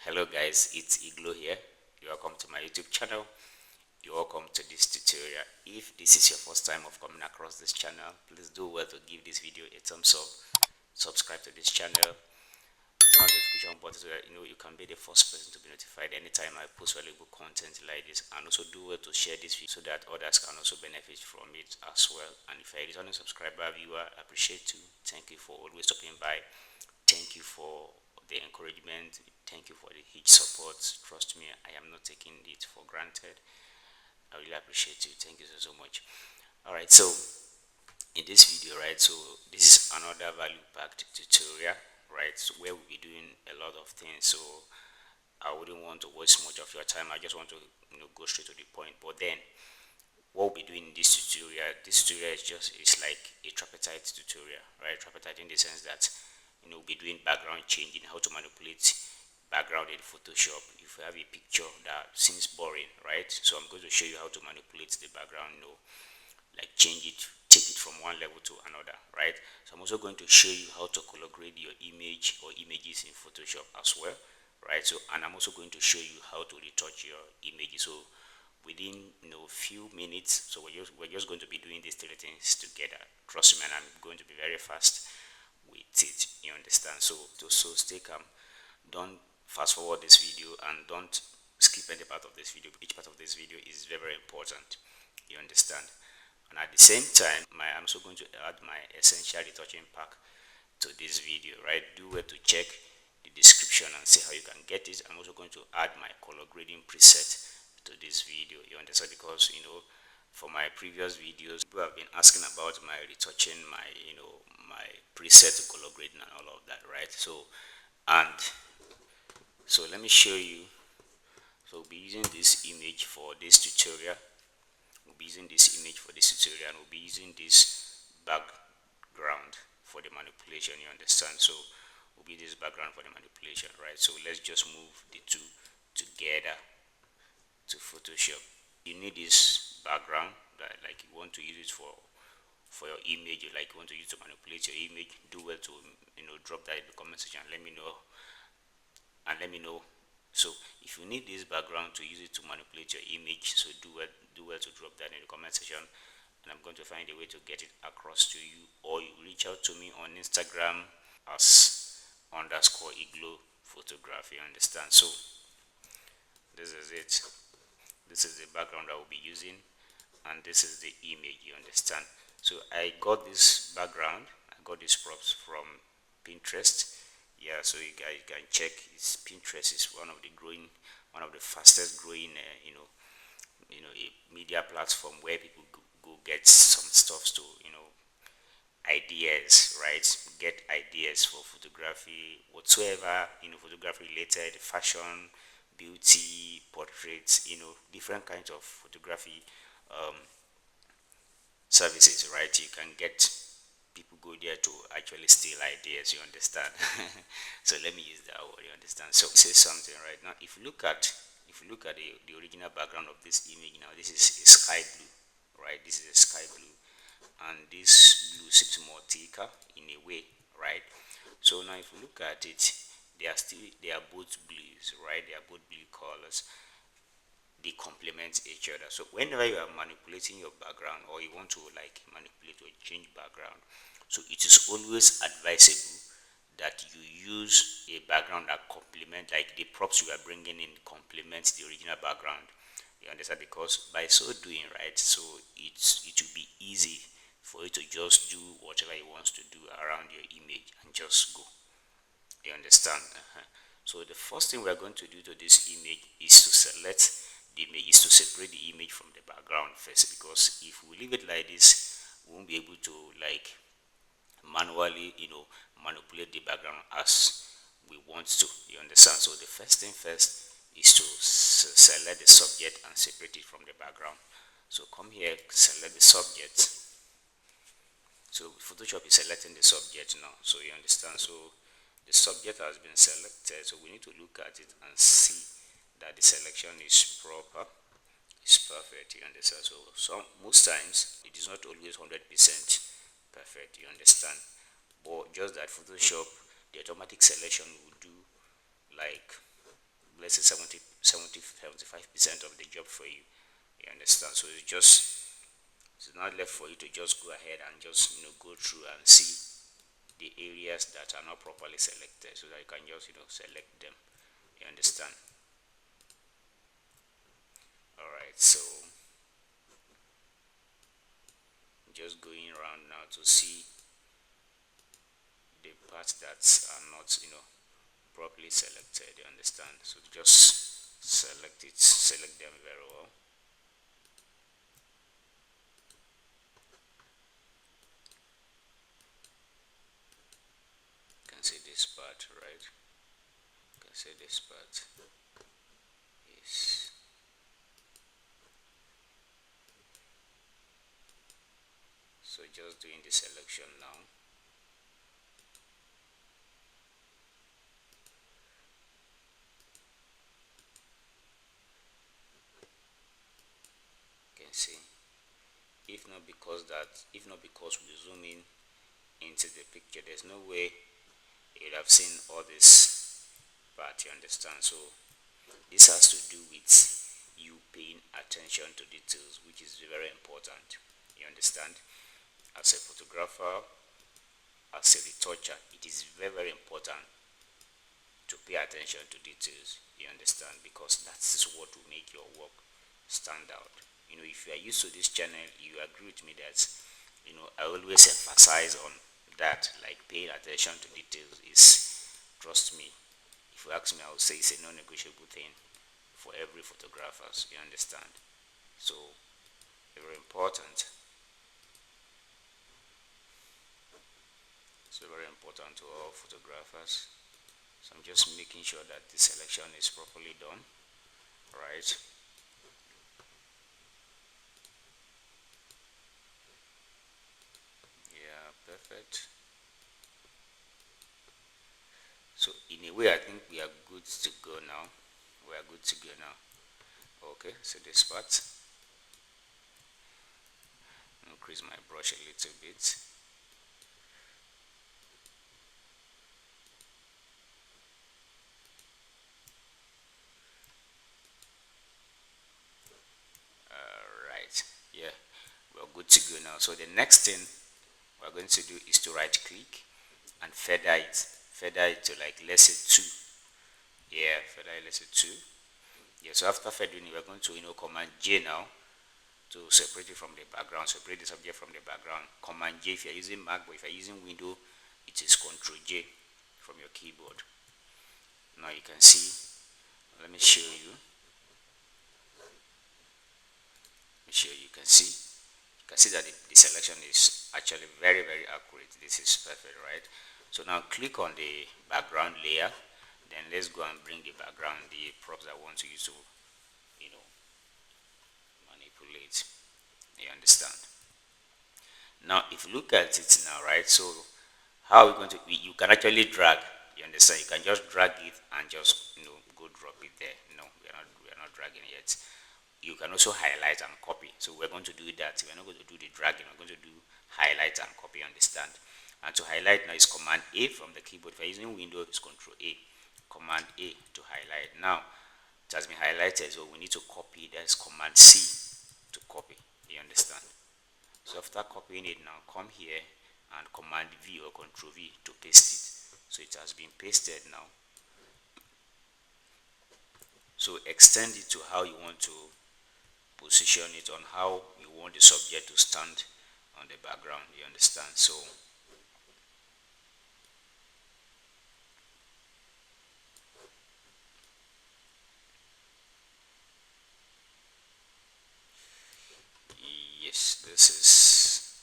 Hello guys, it's Iglo here. You're welcome to my YouTube channel. You're welcome to this tutorial. If this is your first time of coming across this channel, please do well to give this video a thumbs up, subscribe to this channel, turn on the notification button so that you can be the first person to be notified anytime I post valuable content like this, and also do well to share this video so that others can also benefit from it as well. And if you're a returning subscriber viewer, I appreciate you. Thank you for always stopping by. Thank you for the encouragement. Thank you for the huge support. Trust me, I am not taking it for granted. I really appreciate you. Thank you so much. All right, so in this video, right, so this is another value packed tutorial, right, so where we'll be doing a lot of things. So I wouldn't want to waste much of your time. I just want to go straight to the point. But then what we'll be doing in this tutorial is like a tripartite tutorial, right? Tripartite in the sense that we'll be doing background changing, how to manipulate background in Photoshop. If you have a picture that seems boring, right, so I'm going to show you how to manipulate the background, like change it, take it from one level to another, right? So I'm also going to show you how to color grade your image or images in Photoshop as well, right? So, and I'm also going to show you how to retouch your images. So within few minutes, so we're just going to be doing these three things together. Trust me, and I'm going to be very fast with it. You understand? So stay calm. Don't fast forward this video and don't skip any part of this video. Each part of this video is very, very important. You understand? And at the same time, I'm also going to add my essential retouching pack to this video, right? Do well to check the description and see how you can get it. I'm also going to add my color grading preset to this video. You understand? Because for my previous videos, people have been asking about my retouching, my my preset color grading and all of that, right? So let me show you. So we'll be using this image for this tutorial. We'll be using this image for this tutorial, and we'll be using this background for the manipulation. You understand? So we'll be this background for the manipulation, right? So let's just move the two together to Photoshop. You need this background that like you want to use it for your image, like you want to use to manipulate your image. Do well to drop that in the comment section and let me know. So if you need this background to use it to manipulate your image, so do well to drop that in the comment section, and I'm going to find a way to get it across to you, or you reach out to me on Instagram as _iglo photography. Understand? So this is it. This is the background I will be using, and this is the image. You understand? So I got this background, I got these props from Pinterest. Yeah, so you guys can check. Pinterest is one of the fastest growing a media platform where people go get some stuff to ideas, right? Get ideas for photography, whatsoever, photography related, fashion, beauty, portraits, different kinds of photography services, right? You can get people go there to actually steal ideas. You understand? So let me use that word. You understand? So say something right now. If you look at the original background of this image now, this is a sky blue, right? This is a sky blue, and this blue seems more thicker in a way, right? So now if you look at it, they are both blues, right? They are both blue colors. They complement each other. So whenever you are manipulating your background, or you want to like manipulate or change background, so it is always advisable that you use a background that complement, like the props you are bringing in complements the original background. You understand? Because by so doing, right, so it will be easy for you to just do whatever you want to do around your image and just go. You understand? So the first thing we are going to do to this image is to select the image, is to separate the image from the background first, because if we leave it like this, we won't be able to like manually manipulate the background as we want to. You understand? So the first thing first is to select the subject and separate it from the background. So come here, select the subject. So Photoshop is selecting the subject now. So you understand? So the subject has been selected, so we need to look at it and see that the selection is proper, is perfect. You understand? So most times it is not always 100% perfect. You understand? But just that Photoshop, the automatic selection will do like let's say 75% of the job for you. You understand? So it's not left for you to just go ahead and just go through and see the areas that are not properly selected, so that you can just select them. You understand? All right. So just going around now to see the parts that are not properly selected. You understand? So just select them very well. You can see this part, right? You can see this part. Yes. So just doing the selection now. You can see. If not because we zoom in into the picture, there's no way you'd have seen all this part. You understand? So this has to do with you paying attention to details, which is very important. You understand? As a photographer, as a retoucher, it is very, very important to pay attention to details. You understand? Because that is what will make your work stand out. If you are used to this channel, you agree with me that I always emphasize on that, like paying attention to details is, trust me, if you ask me, I would say it's a non-negotiable thing for every photographers. You understand? So very important. So very important to all photographers. So I'm just making sure that the selection is properly done, right? Yeah, perfect. So in a way, I think we are good to go now. We are good to go now. Okay, so this part, increase my brush a little bit. Right, yeah, we're good to go now. So the next thing we're going to do is to right click and feather it to, like, let's say 2. Yeah, feather it, let's say 2. Yeah, so after feathering, we're going to command J now to separate it from the background, separate the subject from the background. Command J if you're using Mac, but if you're using Windows, it is Control J from your keyboard. Now you can see, let me show you. You can see. You can see that the selection is actually very, very accurate. This is perfect, right? So now click on the background layer. Then let's go and bring the background, the props I want to use to, manipulate. You understand? Now, if you look at it now, right? So how are we going to? You can actually drag. You understand? You can just drag it and just go drop it there. No, we are not dragging yet. You can also highlight and copy. So we're going to do that. We're not going to do the dragging. We're going to do highlight and copy. Understand? And to highlight now is Command A from the keyboard. If you're using Windows, it's Control A. Command A to highlight. Now it has been highlighted, so we need to copy. That's Command C to copy. You understand? So after copying it, now come here and Command V or Control V to paste it. So it has been pasted now. So extend it to how you want to position it, on how you want the subject to stand on the background. You understand? So yes, this is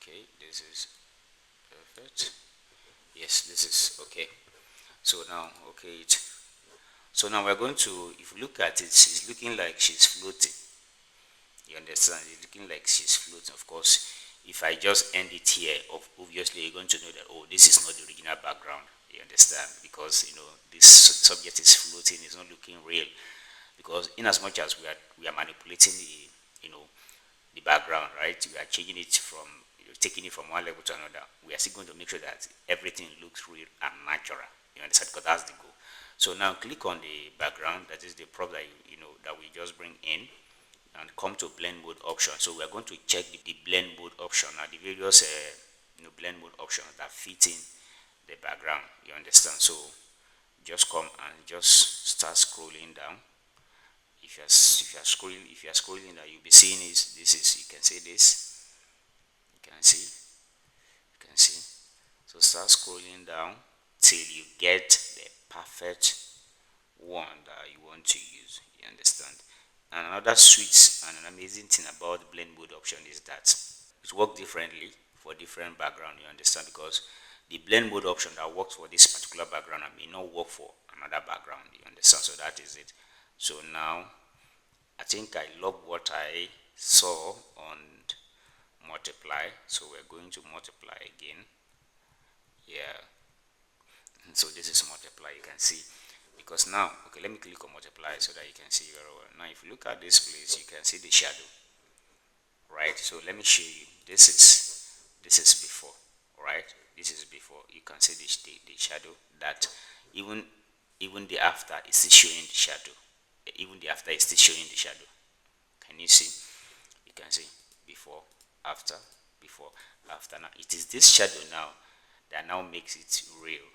okay. This is perfect. Yes, this is okay. So now, okay, so now we're going to, if you look at it, it's looking like she's floating. You understand? It's looking like she's floating. Of course, if I just end it here, obviously you're going to know that, oh, this is not the original background. You understand? Because this subject is floating, it's not looking real. Because in as much as we are manipulating the background, right? We are changing it from, taking it from one level to another. We are still going to make sure that everything looks real and natural. You understand? Because that's the goal. So now click on the background, that is the prop that that we just bring in, and come to blend mode option. So we are going to check the blend mode option, now the various blend mode options that fit in the background, you understand. So just come and just start scrolling down. If you are scrolling down, you'll be seeing this is you can see this, you can see, so start scrolling down till you get the perfect one that you want to use, you understand. And another sweet and an amazing thing about the blend mode option is that it works differently for different background, you understand, because the blend mode option that works for this particular background may not work for another background, you understand. So that is it. So now I think I love what I saw on multiply, so we're going to multiply again. Yeah, so this is multiply, you can see, because now, okay, let me click on multiply so that you can see very well. Now if you look at this place, you can see the shadow, right? So let me show you. This is before, right? This is before. You can see the shadow, that even the after is still showing the shadow. Even the after is still showing the shadow. Can you see? You can see before, after, before, after. Now it is this shadow now that now makes it real.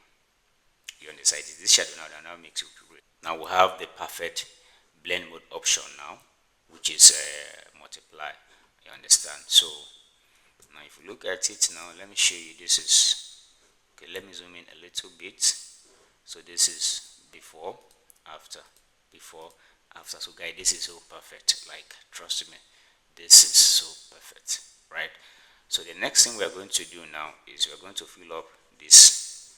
You understand? It is this shadow now that makes it real. Now we have the perfect blend mode option now, which is multiply. You understand? So now if you look at it now, let me show you. This is okay. Let me zoom in a little bit. So this is before, after, before, after. So guys, this is so perfect. Like, trust me, this is so perfect, right? So the next thing we are going to do now is we're going to fill up this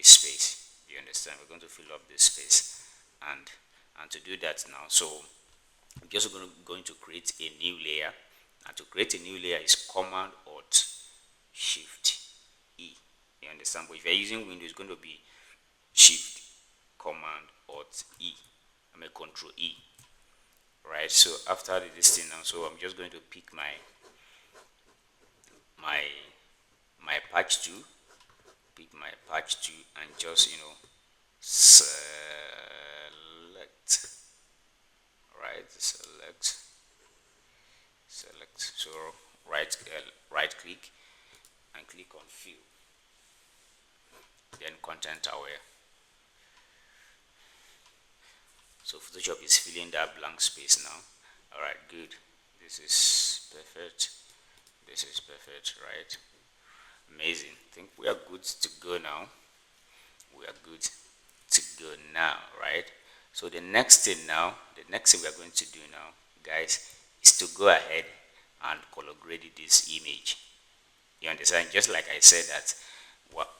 space. You understand? We're going to fill up this space, and to do that now, so I'm just going to create a new layer. And to create a new layer is Command Alt Shift E. You understand? But if you're using Windows, it's going to be Shift Command Alt E. I mean Control E. Right. So after this thing now, so I'm just going to pick my patch tool, and just select, right, select. So right click and click on fill, then content aware. So Photoshop is filling that blank space now. All right, good. This is perfect. This is perfect, right? Amazing. I think we are good to go now. We are good to go now, right? So the next thing we are going to do now, guys, is to go ahead and color grade this image. You understand? Just like I said that,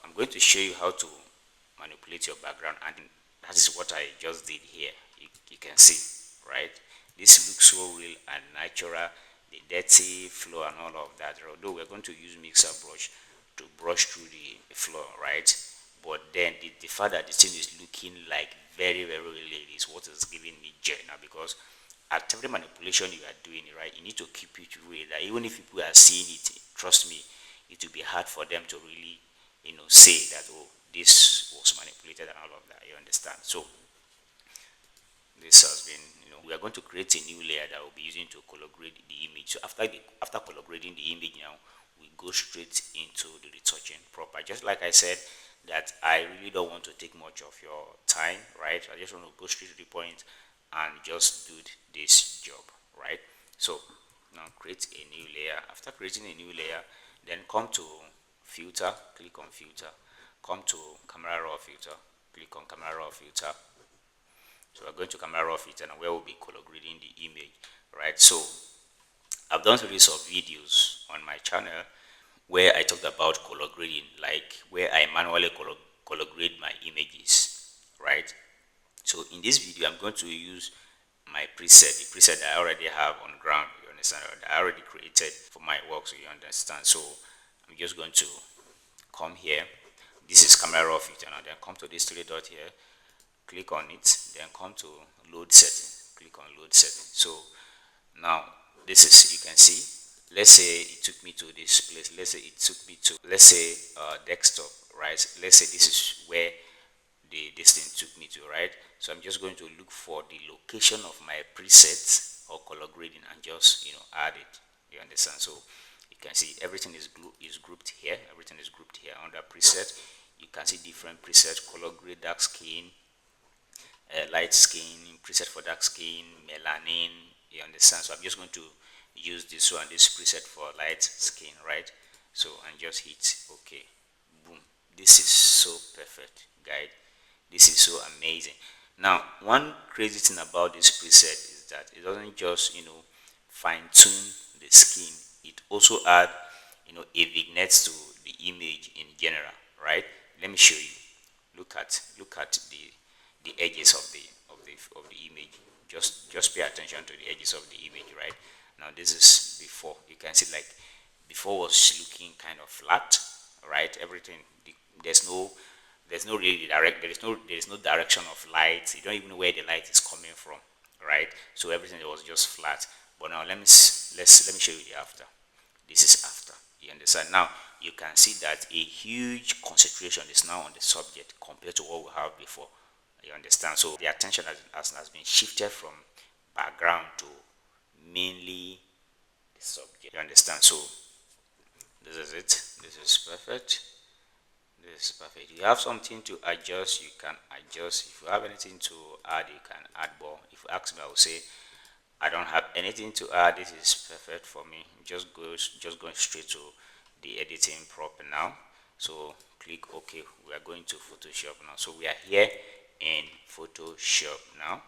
I'm going to show you how to manipulate your background, and that is what I just did here. You can see, right? This looks so real and natural. The dirty floor and all of that. Although we're going to use mixer brush to brush through the floor, right? But then the fact that the thing is looking like very, very real is what is giving me joy now, because at every manipulation you are doing, right, you need to keep it real. That even if people are seeing it, trust me, it will be hard for them to really, say that, oh, this was manipulated and all of that. You understand? So this has been, we are going to create a new layer that we'll be using to color grade the image. So after color grading the image now, we go straight into the retouching proper. Just like I said, that I really don't want to take much of your time, right? I just want to go straight to the point and just do this job, right? So now create a new layer. After creating a new layer, then come to filter, click on filter, come to camera raw filter, click on camera raw filter. So we're going to camera raw filter, and where we'll be color grading the image, right? So I've done series of videos on my channel where I talked about color grading, like where I manually color grade my images, right? So in this video, I'm going to use my preset, the preset that I already have on ground, you understand, that I already created for my work, so you understand. So I'm just going to come here. This is camera raw filter, and then come to this three dot here, click on it, then come to load setting, click on load setting. So now this is, you can see, let's say it took me to this place, let's say it took me to, let's say desktop, right? Let's say this is where this thing took me to, right? So I'm just going to look for the location of my presets or color grading and just add it. You understand? So you can see everything is grouped here. Everything is grouped here under preset. You can see different presets: color grade, dark skin, light skin, preset for dark skin, melanin. You understand? So I'm just going to use this one, this preset for light skin, right? So and just hit OK. Boom. This is so perfect, guys. This is so amazing. Now, one crazy thing about this preset is that it doesn't just fine tune the skin. It also add a vignette to the image in general, right? Let me show you. Look at the edges of the image. Just pay attention to the edges of the image, right? Now this is before. You can see like before was looking kind of flat, right? Everything there's no really direct there is no direction of light. You don't even know where the light is coming from, right? So everything was just flat. But now let me show you the after. This is after. You understand? Now you can see that a huge concentration is now on the subject compared to what we have before. You understand? So the attention has been shifted from background to mainly the subject. You understand? So this is it. This is perfect. This is perfect. If you have something to adjust, you can adjust. If you have anything to add, you can add more. If you ask me, I will say I don't have anything to add. This is perfect for me. Just going straight to the editing proper now. So click OK. We are going to Photoshop now. So we are here in Photoshop now.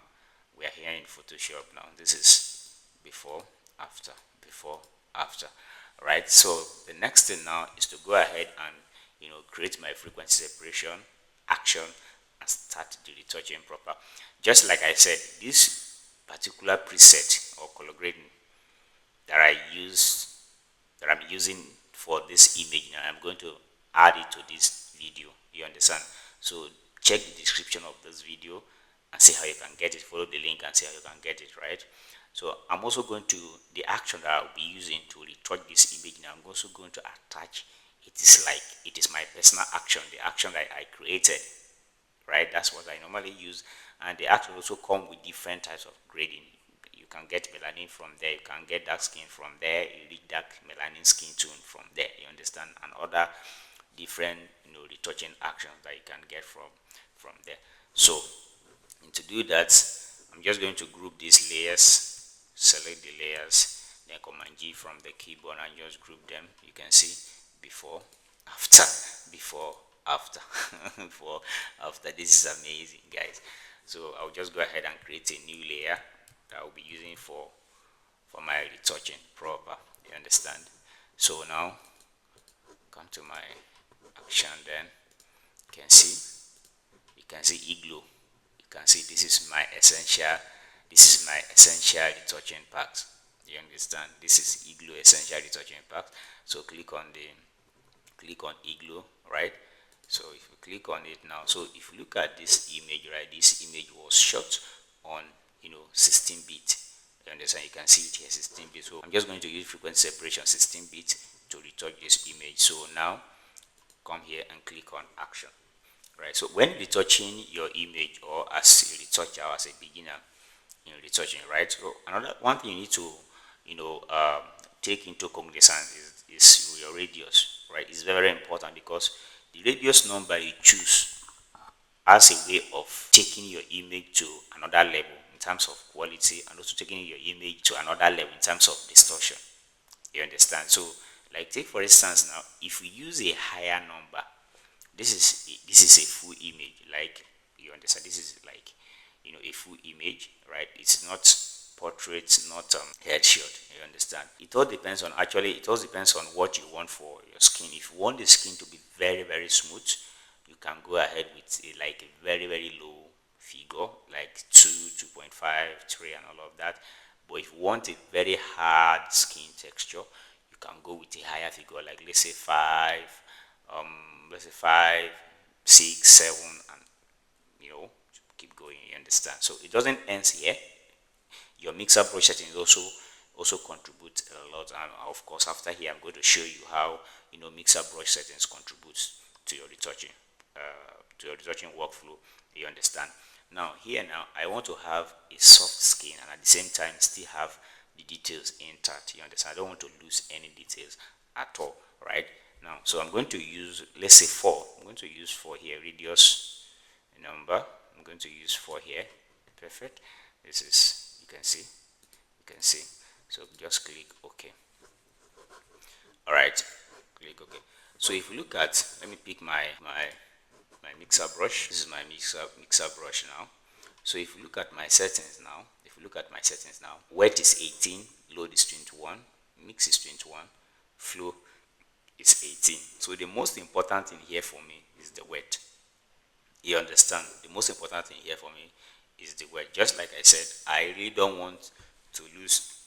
We are here in Photoshop now. This is before, after, before, after. Right. So the next thing now is to go ahead and create my frequency separation action and start the retouching proper. Just like I said, this particular preset or color grading that I'm using for this image now, I'm going to add it to this video. You understand? So check the description of this video and see how you can get it. Follow the link and see how you can get it, right? So I'm also going to the action that I'll be using to retouch this image now. I'm also going to attach it is my personal action, the action that I created, right? That's what I normally use. And the action also come with different types of grading. You can get melanin from there, you can get dark skin from there, you read dark melanin skin tone from there, you understand, and other different retouching actions that you can get from there. So to do that, I'm just going to group these layers, select the layers, then Command G from the keyboard and just group them. You can see before, after, before, after, before, after. This is amazing, guys. So I'll just go ahead and create a new layer that I'll be using for my retouching proper. You understand? So now come to my action. Then you can see igloo. You can see this is my essential retouching pack. You understand? This is igloo essential retouching pack. So click on igloo, right? So if you click on it now, so if you look at this image, right, this image was shot on 16-bit. You understand? You can see it here, 16-bit. So I'm just going to use frequency separation 16-bit to retouch this image. So now come here and click on action, right? So when retouching your image, or as a retoucher or as a beginner retouching, right? So another one thing you need to take into cognizance is your radius, right? It's very, very important, because the radius number you choose as a way of taking your image to another level in terms of quality, and also taking your image to another level in terms of distortion. You understand? So like, take for instance now, if we use a higher number, this is a full image, like, you understand, this is like a full image, right? It's not portrait, not headshot. You understand? It all depends on what you want for your skin. If you want the skin to be very, very smooth, you can go ahead with like a very, very low figure, like 2, 2.5, 3 and all of that. But if you want a very hard skin texture, you can go with a higher figure, like let's say 5, let's say 5, 6, 7, and keep going. You understand? So it doesn't end here. Your mixer brush settings also contribute a lot, and of course after here I'm going to show you how mixer brush settings contributes to your retouching to your retouching workflow. You understand? Now here now I want to have a soft skin and at the same time still have the details intact. You understand? I don't want to lose any details at all, right? Now, so I'm going to use, let's say 4. I'm going to use 4 here, radius number. I'm going to use 4 here. Perfect. This is, you can see. So just click OK. All right, click OK. So if you look at, let me pick my mixer brush. This is my mixer brush now. So if you look at my settings now, wet is 18, load is 21, mix is 21, flow is 18. So the most important thing here for me is the wet. You understand? The most important thing here for me is the wet. Just like I said, I really don't want to lose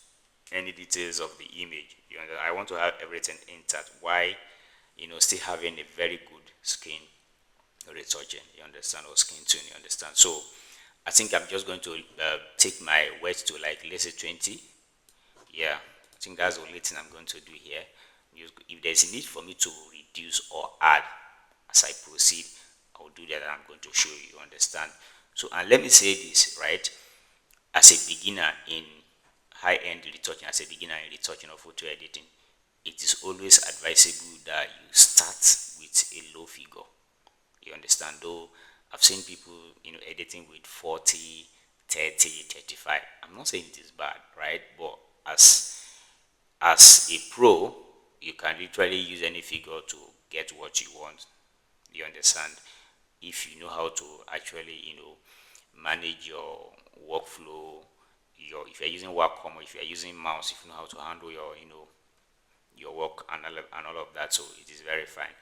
any details of the image. You know, I want to have everything intact. Why, still having a very good skin retouching. You understand? Or skin tone. You understand? So I think I'm just going to take my wet to, like, let's say 20. Yeah, I think that's the only thing I'm going to do here. If there's a need for me to reduce or add as I proceed, I'll do that and I'm going to show you. Understand? So, and let me say this, right? As a beginner in high-end retouching, as a beginner in retouching or photo editing, it is always advisable that you start with a low figure. You understand? Though I've seen people, editing with 40, 30, 35. I'm not saying it is bad, right? But as a pro, you can literally use any figure to get what you want. You understand? If you know how to actually, manage your workflow, if you're using Wacom or if you're using mouse, if you know how to handle your work and all of that, so it is very fine.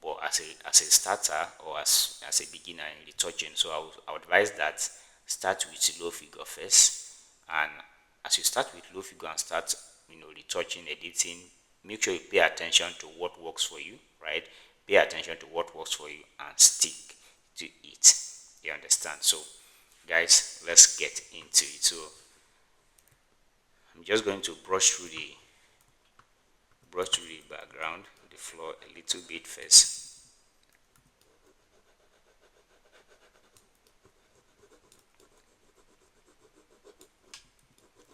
But as a starter or as a beginner in retouching, so I would advise that start with low figure first, and as you start with low figure and start retouching, editing, make sure you pay attention to what works for you, right? Pay attention to what works for you and stick to it. You understand? So guys, let's get into it. So I'm just going to brush through the background, the floor a little bit first.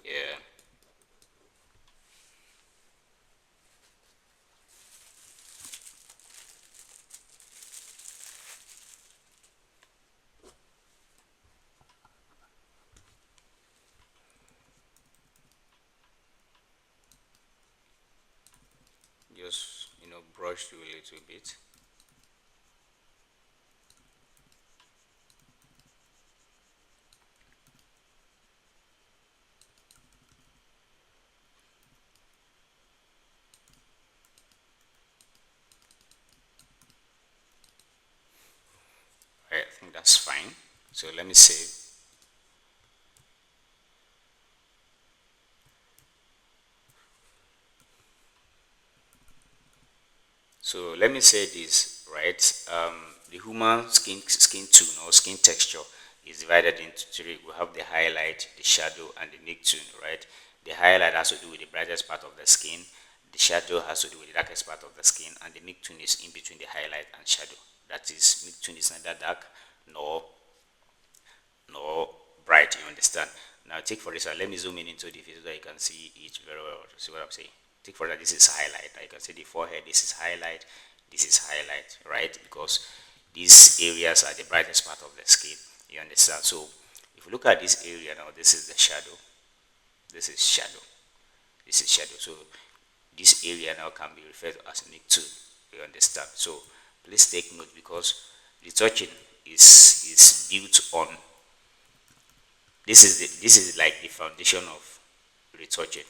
Yeah. Just brush through a little bit. I think that's fine. So let me save. So let me say this, right? The human skin tone or skin texture is divided into 3. We have the highlight, the shadow, and the make tone, right? The highlight has to do with the brightest part of the skin. The shadow has to do with the darkest part of the skin, and the make tone is in between the highlight and shadow. That is, make tone is neither dark nor bright. You understand? Now take for instance, let me zoom in into the video so that you can see it very well. See what I'm saying? Take for that, this is highlight. You can see the forehead, this is highlight, this is highlight, right? Because these areas are the brightest part of the skin. You understand? So if you look at this area now, this is the shadow, this is shadow, this is shadow. So this area now can be referred to as nick tone. You understand? So please take note, because retouching is built on, this is like the foundation of retouching.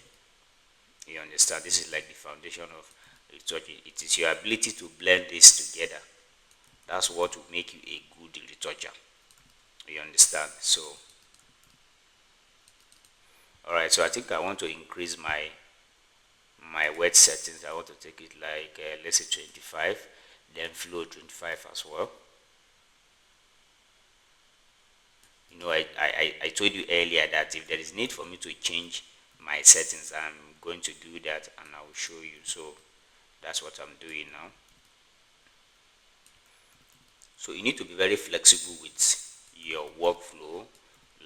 You understand? This is like the foundation of retouching. It is your ability to blend this together. That's what will make you a good retoucher. You understand? So alright, so I think I want to increase my wet settings. I want to take it like let's say 25, then flow 25 as well. I told you earlier that if there is need for me to change my settings, I'm going to do that and I will show you. So that's what I'm doing now. So you need to be very flexible with your workflow,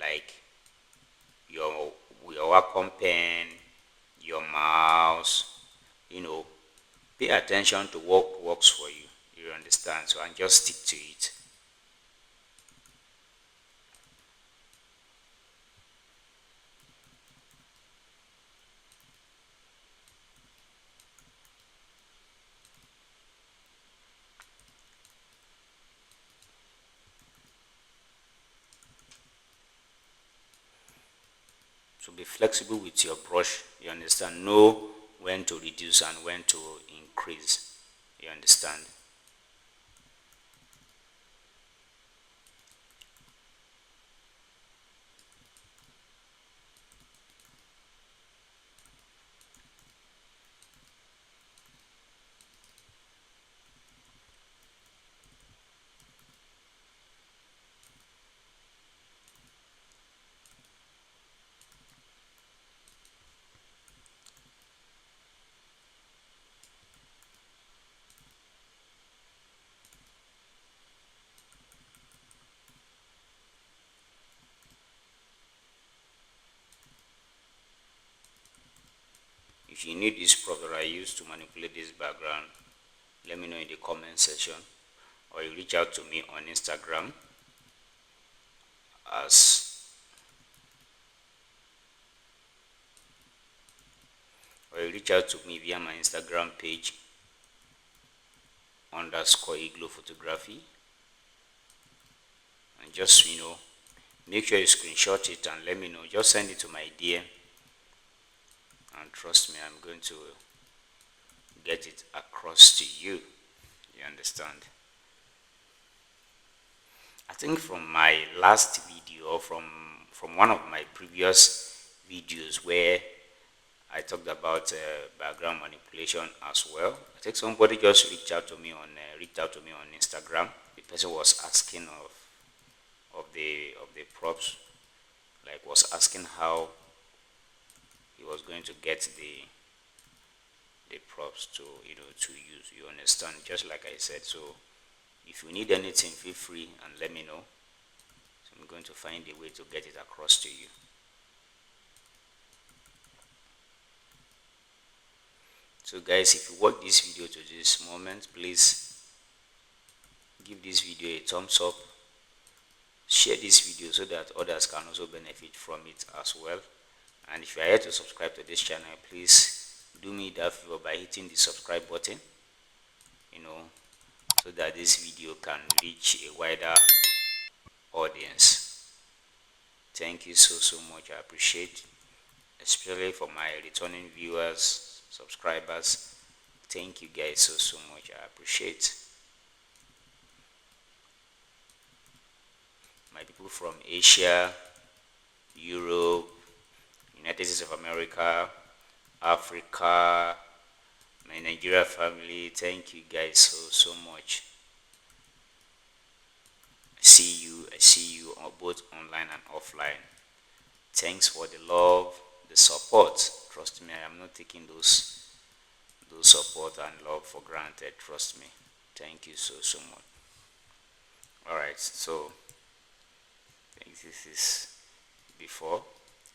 like your your Wacom pen, your mouse, you know, pay attention to what works for you. You understand? So and just stick to it. So be flexible with your brush. You understand? Know when to reduce and when to increase. You understand? If you need this prop that I use to manipulate this background, let me know in the comment section, or you reach out to me on Instagram as or you reach out to me via my Instagram page underscore igloo photography, and just make sure you screenshot it and let me know. Just send it to my DM, and trust me, I'm going to get it across to you. You understand? I think from my last video, from one of my previous videos where I talked about background manipulation as well. I think somebody just reached out to me on Instagram. The person was asking of the props, like was asking how he was going to get the props to to use. You understand? Just like I said. So if you need anything, feel free and let me know. So I'm going to find a way to get it across to you. So guys, if you watch this video to this moment, please give this video a thumbs up, share this video so that others can also benefit from it as well. And if you are here to subscribe to this channel, please do me that favor by hitting the subscribe button, so that this video can reach a wider audience. Thank you so much. I appreciate, especially for my returning viewers, subscribers. Thank you guys so much. I appreciate my people from Asia, Europe, United States of America, Africa, my Nigeria family. Thank you guys so much. I see you both online and offline. Thanks for the love, the support. Trust me, I am not taking those support and love for granted. Trust me. Thank you so much. Alright, so I think this is before,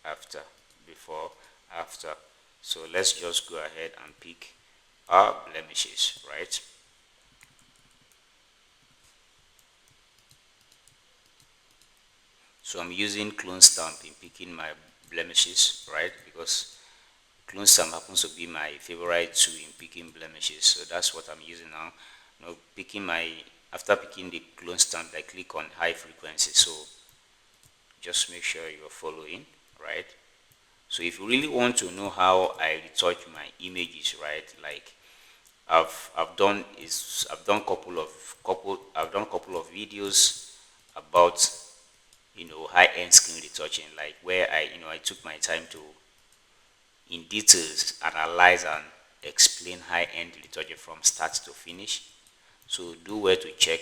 after, before, after. So let's just go ahead and pick our blemishes, right? So I'm using clone stamp in picking my blemishes, right? Because clone stamp happens to be my favorite tool in picking blemishes. So that's what I'm using now. After picking the clone stamp, I click on high frequency. So just make sure you're following, right? So if you really want to know how I retouch my images, right, like I've done couple of videos about high-end skin retouching, like where I took my time to in details analyze and explain high-end retouching from start to finish. So do well to check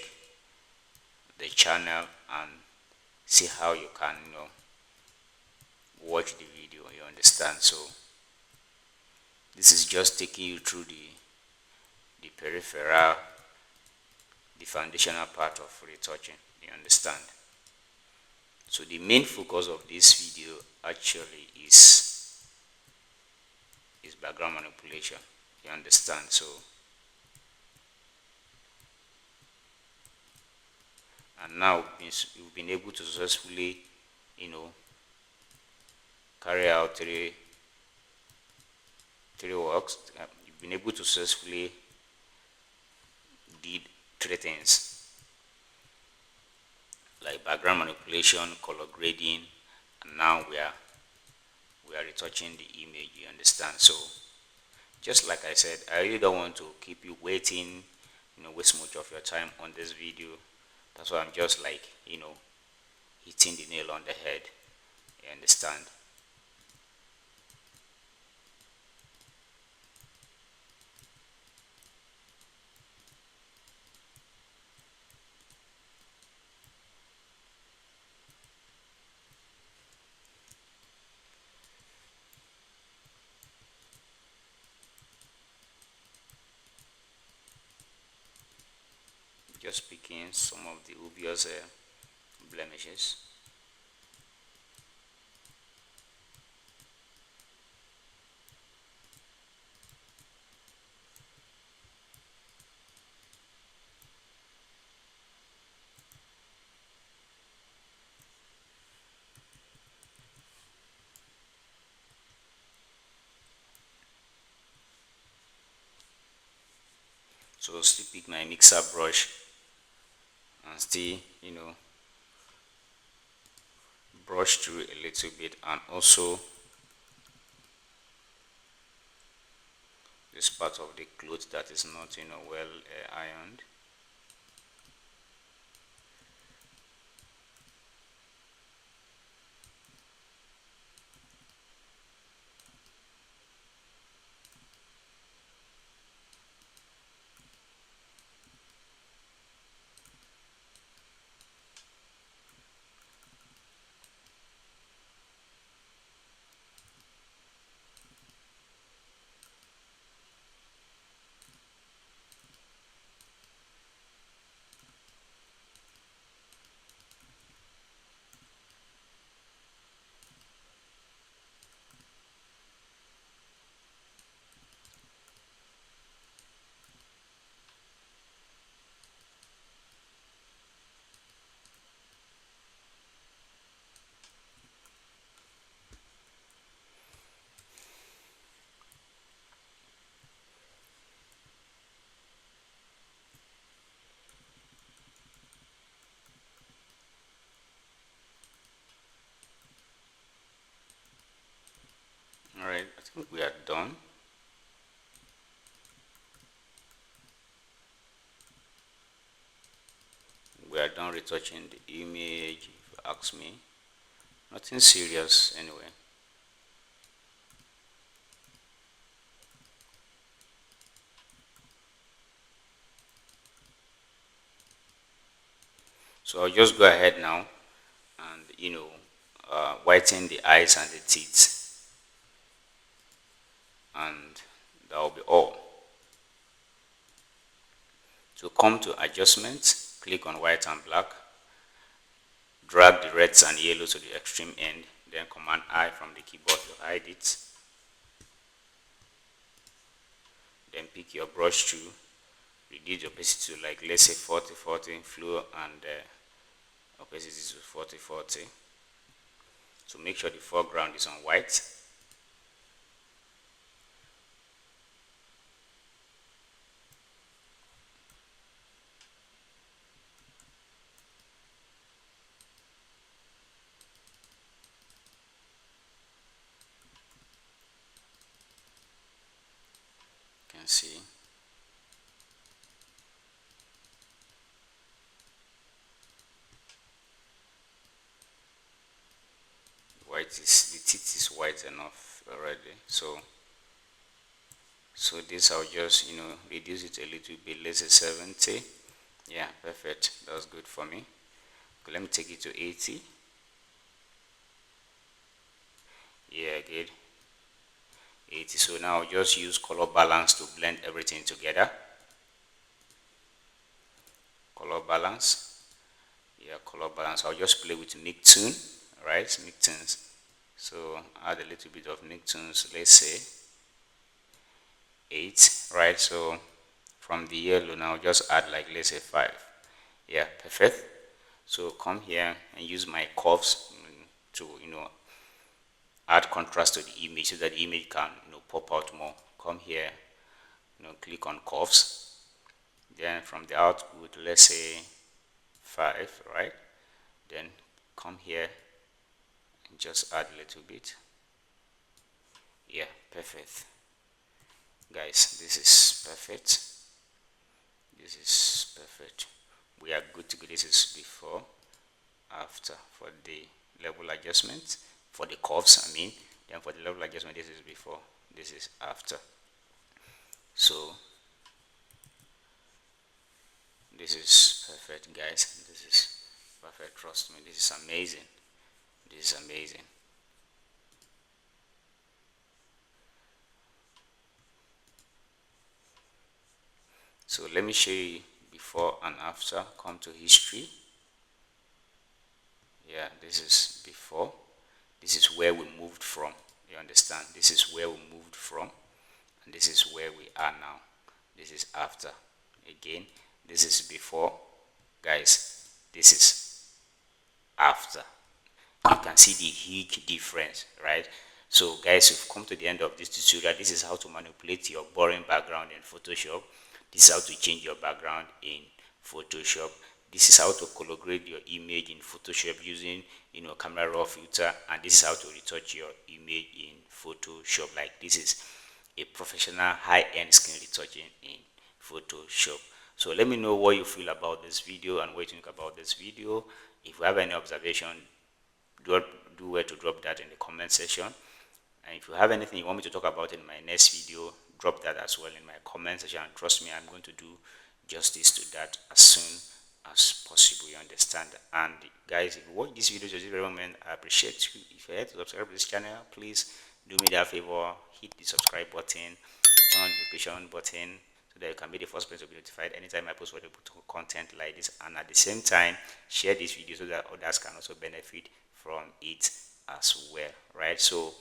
the channel and see how you can watch the video. You understand? So this is just taking you through the peripheral the foundational part of retouching, you understand. So the main focus of this video actually is background manipulation, you understand. So, and now you've been able to successfully, you know, carry out three works. You've been able to successfully did three things like background manipulation, color grading, and now we are retouching the image, you understand. So just like I said, I really don't want to keep you waiting, waste much of your time on this video. That's why I'm just like, hitting the nail on the head, you understand. Just picking some of the obvious blemishes. So still pick my mixer brush and still, brush through a little bit, and also this part of the cloth that is not, well ironed. Alright, I think we are done. We are done retouching the image, if you ask me. Nothing serious anyway. So I'll just go ahead now and, whiten the eyes and the teeth, and that will be all. To come to adjustments, click on white and black, drag the reds and yellows to the extreme end, then Command I from the keyboard to hide it. Then pick your brush tool, reduce the opacity to, like, let's say 40-40, flow and opacity to 40-40. So make sure the foreground is on white. You can see. The teeth is white enough already. So this I'll just, reduce it a little bit, let's say 70. Yeah, perfect. That's good for me. Okay, let me take it to 80. Yeah, good. 80. So now I'll just use color balance to blend everything together. balance. Yeah, color balance. I'll just play with mid-tone, right? Mid-tones. So add a little bit of mid-tones, let's say 8, right? So from the yellow now, just add like, let's say 5. Yeah, perfect. So come here and use my curves to, add contrast to the image so that the image can, pop out more. Come here, click on curves. Then from the output, let's say 5, right? Then come here and just add a little bit. Yeah, perfect. Guys, this is perfect. This is perfect. We are good to go. This is before, after for the level adjustment, for the curves, I mean. Then for the level adjustment, this is before, this is after. So this is perfect, guys. This is perfect. Trust me, this is amazing. This is amazing. So let me show you before and after. Come to history. Yeah, this is before. This is where we moved from. You understand? This is where we moved from, and this is where we are now. This is after. Again, this is before. Guys, this is after. You can see the huge difference, right? So guys, you've come to the end of this tutorial. This is how to manipulate your boring background in Photoshop. This is how to change your background in Photoshop. This is how to color grade your image in Photoshop using, camera raw filter, and this is how to retouch your image in Photoshop. Like, this is a professional high-end skin retouching in Photoshop. So let me know what you feel about this video and what you think about this video. If you have any observation, do well to drop that in the comment section. And if you have anything you want me to talk about in my next video, drop that as well in my comment section, and trust me, I'm going to do justice to that as soon as possible. You understand? And guys, if you watch this video to this very moment, I appreciate you. If you like to subscribe to this channel, please do me that favor, hit the subscribe button, turn on the notification button, so that you can be the first person to be notified anytime I post content like this. And at the same time, share this video so that others can also benefit from it as well, right? So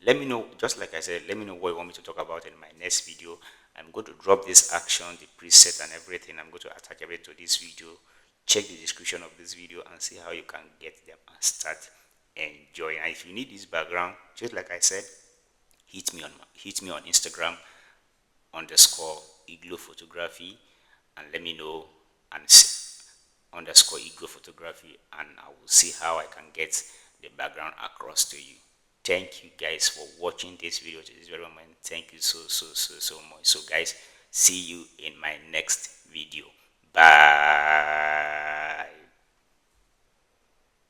let me know, just like I said, let me know what you want me to talk about in my next video. I'm going to drop this action, the preset and everything. I'm going to attach everything to this video. Check the description of this video and see how you can get them and start enjoying. And if you need this background, just like I said, hit me on Instagram _Iglo Photography, and let me know, and _Iglo Photography, and I will see how I can get the background across to you. Thank you guys for watching this video to this very moment. Thank you so much. So guys, see you in my next video. Bye.